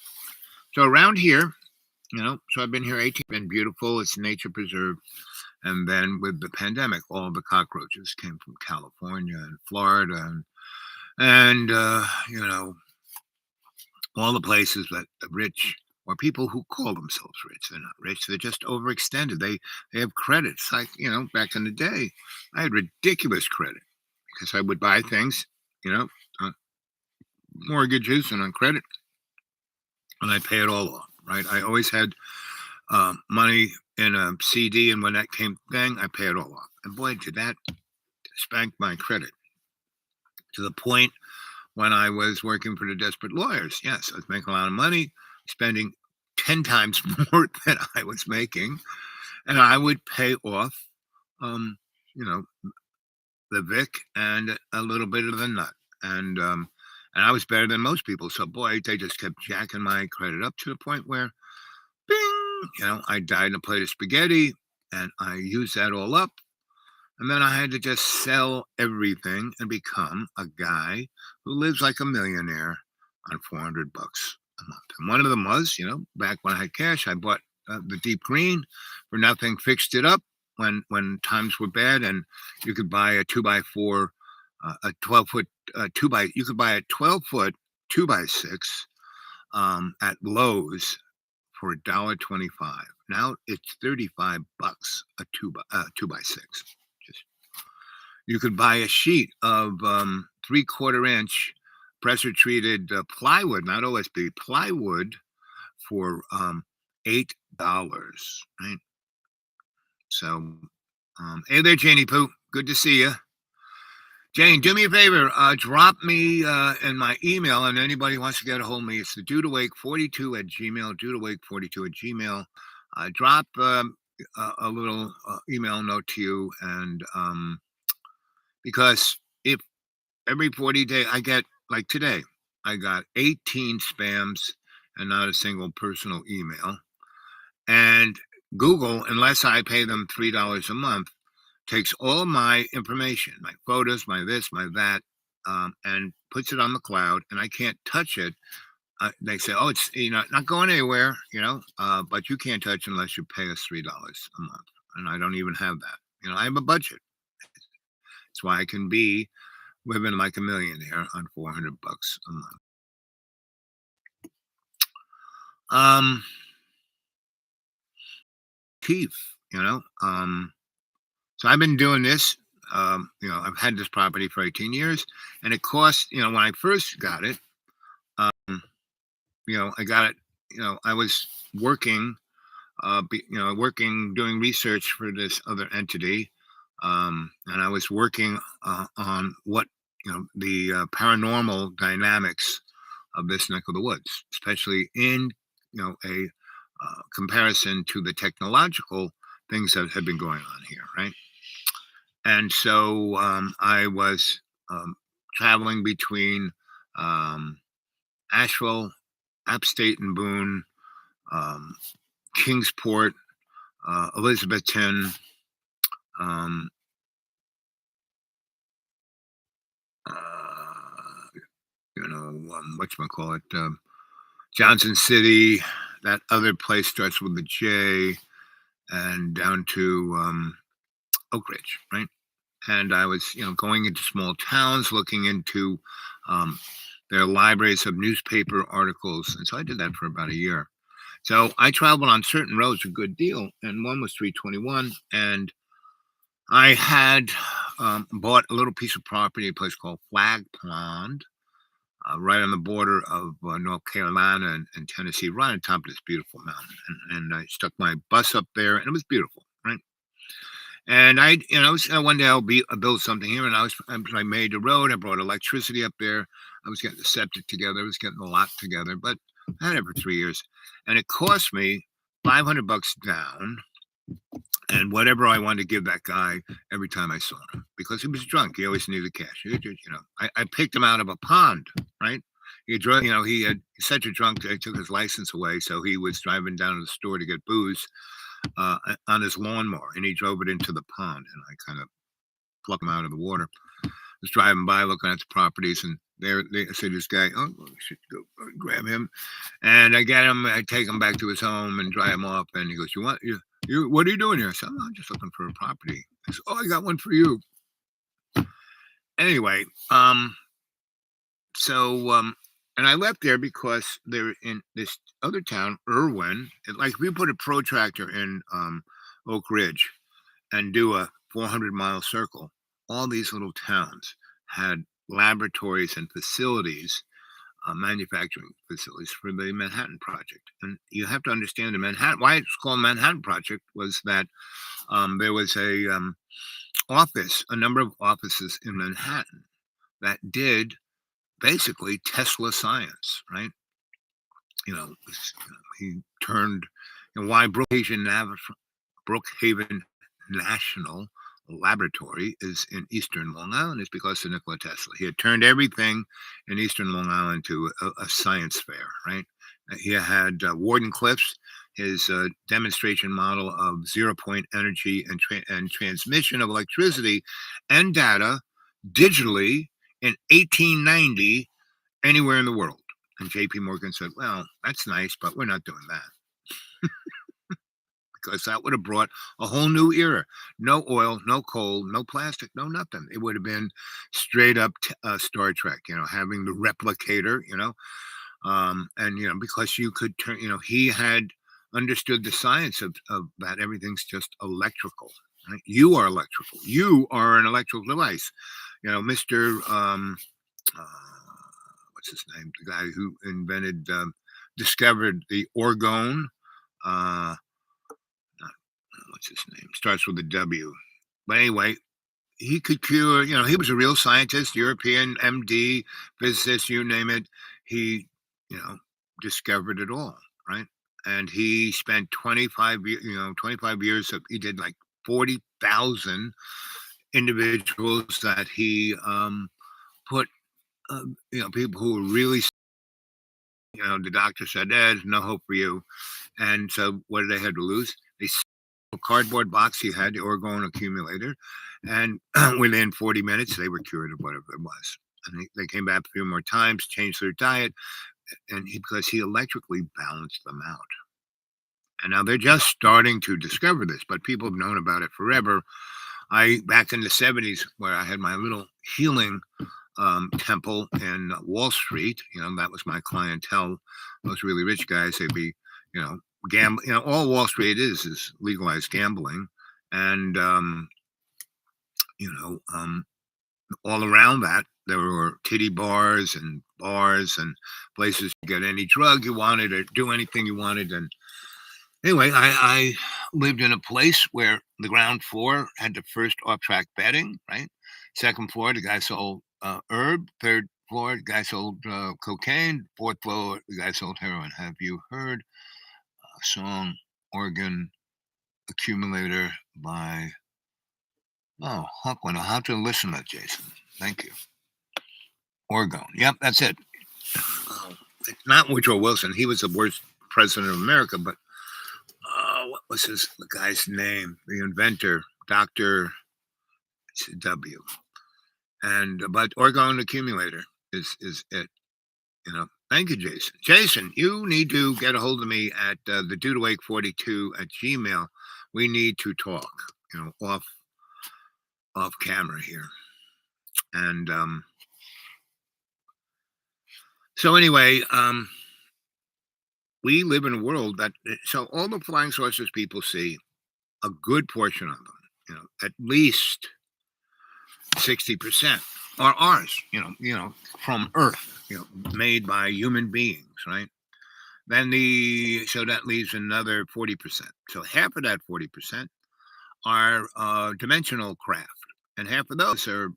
So around here, so I've been here 18, been beautiful. It's nature preserve. And then with the pandemic, all the cockroaches came from California and Florida and all the places that the rich or people who call themselves rich, they're not rich. They're just overextended. They have credits. Like, back in the day, I had ridiculous credit because I would buy things, on mortgages and on credit, and I pay it all off, right? I always had money in a CD, and when that came thing, I pay it all off. And boy, did that spank my credit to the point when I was working for the Desperate Lawyers. Yes, I was making a lot of money, spending 10 times more than I was making, and I would pay off, the Vic and a little bit of the nut, and I was better than most people. So boy, they just kept jacking my credit up to the point where, bing, I died in a plate of spaghetti, and I used that all up. And then I had to just sell everything and become a guy who lives like a millionaire on $400 a month. And one of them was, back when I had cash, I bought the deep green for nothing, fixed it up when times were bad, and you could buy a 2x4, a 12-foot you could buy a 12-foot 2x6 at Lowe's for $1.25. Now it's $35 a 2x6. Just you could buy a sheet of 3/4 inch pressure treated plywood, not OSB, plywood for $8, right? So, hey there, Janie Poo. Good to see you. Jane, do me a favor. Drop me in my email, and anybody wants to get a hold of me, it's the dudeawake42 at gmail, dudeawake42 at gmail. Drop a little email note to you, and because if every 40 days I get, like today, I got 18 spams and not a single personal email. And Google, unless I pay them $3 a month, takes all my information, my photos, my this, my that, and puts it on the cloud, and I can't touch it. They say, "Oh, it's not going anywhere," but you can't touch unless you pay us $3 a month, and I don't even have that. I have a budget. That's why I can be living like a millionaire on $400 a month. Keith, so I've been doing this. I've had this property for 18 years, and it cost, when I first got it, I got it, I was working, doing research for this other entity, and I was working on what, the paranormal dynamics of this neck of the woods, especially in, a comparison to the technological things that have been going on here, right? And so I was traveling between Asheville, upstate and Boone, Kingsport, Elizabethton, whatchamacallit, Johnson City, that other place starts with a J, and down to Oak Ridge, right? And I was, going into small towns, looking into their libraries of newspaper articles. And so I did that for about a year. So I traveled on certain roads a good deal, and one was 321. And I had bought a little piece of property, a place called Flag Pond, right on the border of North Carolina and Tennessee, right on top of this beautiful mountain. And I stuck my bus up there, and it was beautiful, right? And I one day I'll build something here, and I made a road. I brought electricity up there. I was getting the septic together. I was getting the lot together, but I had it for 3 years, and it cost me $500 down, and whatever I wanted to give that guy every time I saw him, because he was drunk. He always needed cash. I picked him out of a pond, right? He drove, he had such a drunk. I took his license away, so he was driving down to the store to get booze on his lawnmower, and he drove it into the pond, and I kind of plucked him out of the water. I was driving by looking at the properties, and I said, this guy, oh, we should go grab him. And I get him, I take him back to his home and dry him off, and he goes, what are you doing here? I said, I'm just looking for a property. He said, oh, I got one for you. Anyway, and I left there because they're in this other town, Irwin. Like if we put a protractor in Oak Ridge and do a 400-mile circle, all these little towns had laboratories and facilities, manufacturing facilities for the Manhattan Project. And you have to understand why it's called Manhattan Project was that there was a number of offices in Manhattan that did basically Tesla science, right? He turned, why Brookhaven National Laboratory is in Eastern Long Island is because of Nikola Tesla. He had turned everything in Eastern Long Island to a science fair, right? He had Wardenclyffe's, his demonstration model of zero-point energy and transmission of electricity and data digitally in 1890 anywhere in the world. And J.P. Morgan said, well, that's nice, but we're not doing that. Because that would have brought a whole new era. No oil, no coal, no plastic, no nothing. It would have been straight up Star Trek, having the replicator, and, because you could turn, he had understood the science of that everything's just electrical, Right? You are electrical. You are an electrical device. You know, Mr. What's his name? The guy who invented, discovered the orgone. What's his name? Starts with a W. But anyway, he could cure, you know, he was a real scientist, European MD, physicist, you name it. He, you know, discovered it all, right? And he spent 25 years, 25 years of, he did like 40,000 individuals that he put, people who were really, the doctor said, there's no hope for you. And so what did they have to lose? They a cardboard box he had, the orgone accumulator, and within 40 minutes they were cured of whatever it was. And they came back a few more times, changed their diet, and because he electrically balanced them out. And now they're just starting to discover this, but people have known about it forever. Back in the 70s, where I had my little healing temple in Wall Street, that was my clientele. Those really rich guys, they'd be, gambling. All Wall Street is legalized gambling, and all around that there were kiddie bars and places to get any drug you wanted or do anything you wanted. And anyway, I lived in a place where the ground floor had the first off-track betting, right? Second floor, the guy sold herb. Third floor, the guy sold cocaine. Fourth floor, the guy sold heroin. Have you heard song Organ Accumulator by Huckman? I'll have to listen to that, Jason. Thank you. Orgone. Yep, that's it. Not Woodrow Wilson. He was the worst president of America, but what was the guy's name? The inventor, Dr. W. But Orgone Accumulator is it. Thank you, Jason. Jason, you need to get a hold of me at the dudeawake42@gmail. We need to talk, off camera here. And so anyway, we live in a world so all the flying saucers people see, a good portion of them, at least 60% are ours, from Earth, made by human beings, right? So that leaves another 40%. So half of that 40% are dimensional craft, and half of those are,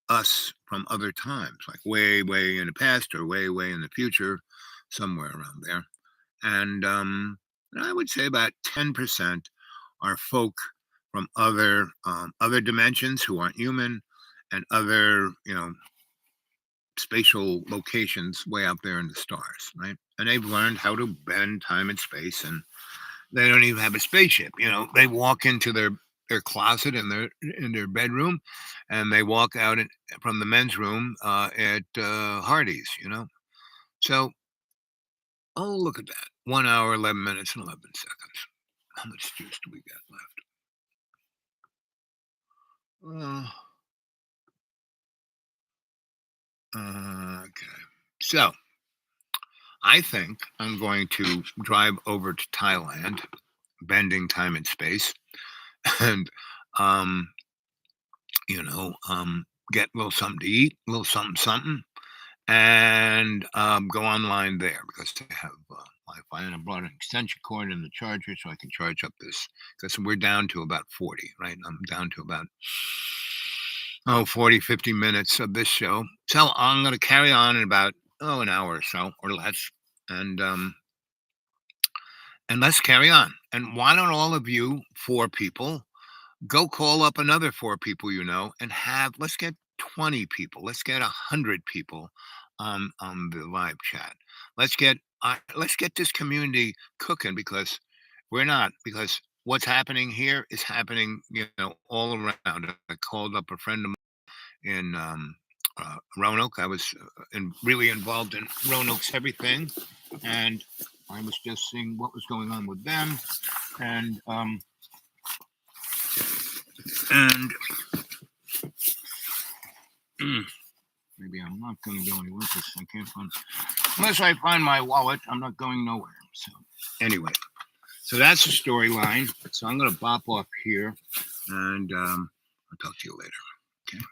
us from other times, like way, way in the past or way, way in the future, somewhere around there. And I would say about 10% are folk from other dimensions who aren't human, and other, spatial locations way out there in the stars, right? And they've learned how to bend time and space, and they don't even have a spaceship. They walk into their closet in their bedroom, and they walk out from the men's room at Hardee's. So, oh, look at that! 1 hour, 11 minutes, and 11 seconds. How much juice do we got left? Okay. So, I think I'm going to drive over to Thailand, bending time and space, and get a little something to eat, a little something, and go online there because they have Wi-Fi, and I brought an extension cord and the charger so I can charge up this, because we're down to about 40, right? I'm down to about 40, 50 minutes of this show. So I'm going to carry on in about an hour or so or less, and let's carry on. And why don't all of you 4 people go call up another 4 people and let's get 20 people, let's get 100 people on the live chat. Let's get this community cooking, because what's happening here is happening, all around. I called up a friend of mine in Roanoke. I was really involved in Roanoke's everything, and I was just seeing what was going on with them, and maybe I'm not going to go anywhere because I can't unless I find my wallet, I'm not going nowhere. So anyway. So that's the storyline. So I'm going to bop off here. And I'll talk to you later. Okay.